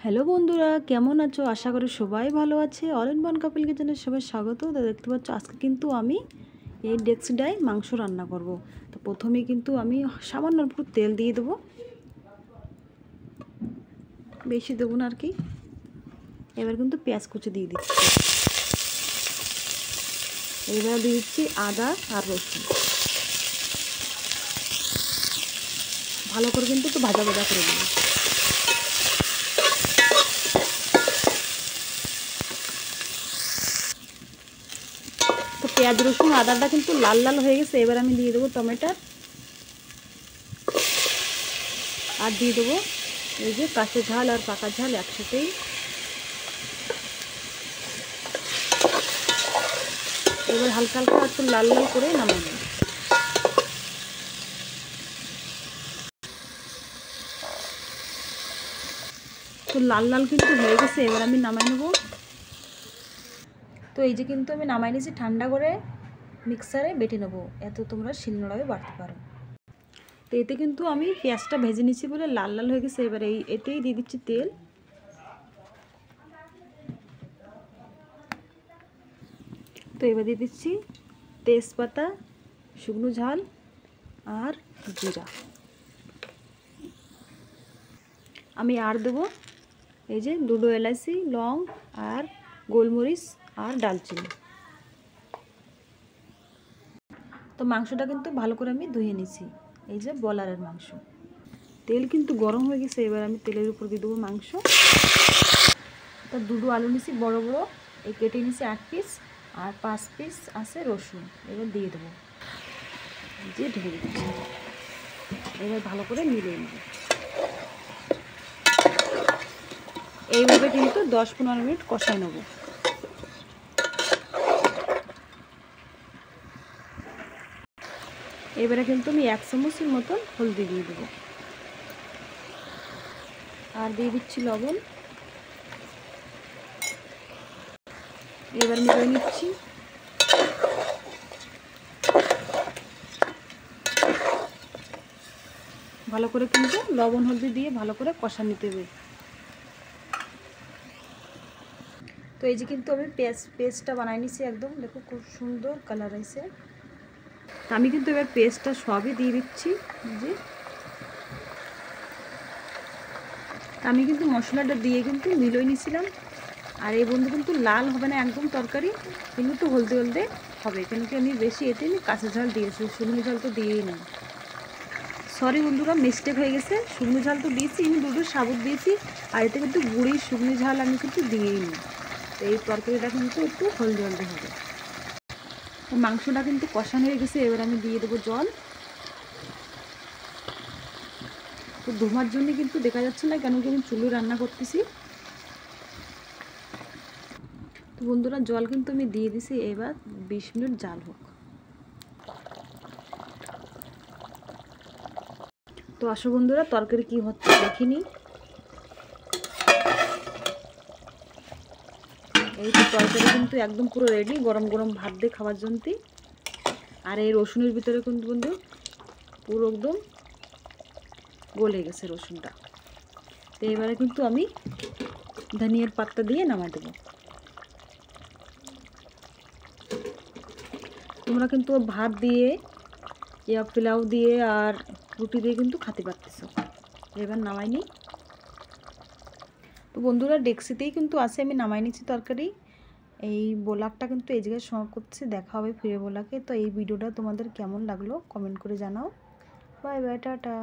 Hello বন্ধুরা, কেমন আছো? আশা করি সবাই ভালো আছে। অল ইন ওয়ান কাপল কিচেনে সবাই স্বাগত। তো দেখতে পাচ্ছ আজকে কিন্তু আমি এই ডেক্সিডায় মাংস রান্না করব। তো প্রথমে কিন্তু আমি সামান্য একটু তেল দিয়ে দেবো, বেশি দেবো না আর কি। এবার কিন্তু পেঁয়াজ কুচি দিয়ে দিচ্ছি, এবার দিয়ে দিচ্ছি আদা আর রসুন। ভালো করে কিন্তু একটু ভাজা ভাজা করে দেবো। তো পেঁয়াজ রসুন আদাটা কিন্তু লাল লাল হয়ে গেছে। এবার আমি দিয়ে দেবো টমেটো আর দিয়ে দেবো এই যে কাঁচা ঝাল আর পাকা ঝাল একসাথেই। এবার হালকা হালকা একটু লাল লাল করে নামাই নেব। তো লাল লাল কিন্তু হয়ে গেছে, এবার আমি নামাই নেব। তো এই যে কিন্তু আমি নামাই নিয়েছি, ঠান্ডা করে মিক্সারে বেটে নেবো, এত তোমরা শিলনোড়ায় বাটতে পারো। তো এতে কিন্তু আমি পেঁয়াজটা ভেজে নিচ্ছি বলে লাল লাল হয়ে গেছে। এবার এতেই দিয়ে দিচ্ছি তেল। তো এবার দিয়ে দিচ্ছি তেজপাতা, শুকনো ঝাল আর জিরা। আমি আর দেবো এই যে দুটো এলাচি, লং আর গোলমরিচ আর ডালচিনি। তো মাংসটা কিন্তু ভালো করে আমি ধুয়ে নিছি, এই যে বলারের মাংস। তেল কিন্তু গরম হয়ে গেছে, এবার আমি তেলের উপর দিয়ে দেবো মাংস। তো দুটো আলু নিছি বড় বড়, এই কেটে নিছি 8 পিস, আর 5 পিস আছে রসুন। এবার দিয়ে দেবো, দিয়ে ঢেকে দিচ্ছি। এবার ভালো করে মিলিয়ে নেব। এইভাবে কিন্তু 10-15 মিনিট কষাই নেব। এবারে কিন্তু আমি 1 চামচের মতন হলদি দিয়ে দেবো, আর দিয়ে দিচ্ছি লবণ। এবার মিলিয়ে নিচ্ছি। ভালো করে কিন্তু লবণ হলদি দিয়ে ভালো করে কষা নিতে হবে। তো এই যে কিন্তু আমি পেস্টটা বানাই নিছি, একদম দেখো খুব সুন্দর কালার হয়েছে। আমি কিন্তু এবার পেস্টটা সবই দিয়ে দিচ্ছি। যে আমি কিন্তু মশলাটা দিয়ে কিন্তু মিলিয়ে নিছিলাম। আর এই বন্ধু কিন্তু লাল হবে না একদম তরকারি, কিন্তু একটু হলদে হলদে হবে, কিন্তু আমি বেশি এতে আমি কাঁচা ঝাল দিয়েছি, শুকনো ঝাল তো দিয়েই না। সরি বন্ধুরা, মিস্টেক হয়ে গেছে। শুকনো ঝাল তো দিয়েছি, আমি দুটো সাবুত দিয়েছি, আর এতে কিন্তু গুঁড়ি শুকনো ঝাল আমি কিন্তু দিয়েই নি। তো এই তরকারিটা কিন্তু একটু হলদে হলদে হবে। মাংসটা কিন্তু কষানো হয়ে গেছে, এবার আমি দিয়ে দেবো জল। তো ধোমার জন্য কিন্তু দেখা যাচ্ছে না, কেন কি আমি চুলো রান্না করতেছি। তো বন্ধুরা জল কিন্তু আমি দিয়ে দিছি, এবার 20 মিনিট জাল হোক। তো আসো বন্ধুরা, তরকারি কি হচ্ছে দেখিনি। এই তো তরকারি কিন্তু একদম পুরো রেডি, গরম গরম ভাত দিয়ে খাওয়ার জন্য। আর এই রসুনের ভিতরে কিন্তু বন্ধু পুরো একদম গলে গেছে রসুনটা। তো এবারে কিন্তু আমি ধনিয়ার পাতা দিয়ে নামাই দেবো। তোমরা কিন্তু ভাত দিয়ে ইয়া পোলাও দিয়ে আর রুটি দিয়ে কিন্তু খেতে পারতেছো। এবার নামাই নি। তো বন্ধুরা ডেক্সিতেই কিন্তু আছে, আমি নামাই নিচ্ছি তরকারি। এই ব্লগটা কিন্তু এই জায়গায় সমাপ্ত করছি, দেখা হবে ফিরে ব্লগে। তো এই ভিডিওটা তোমাদের কেমন লাগলো কমেন্ট করে জানাও। Bye bye, tata.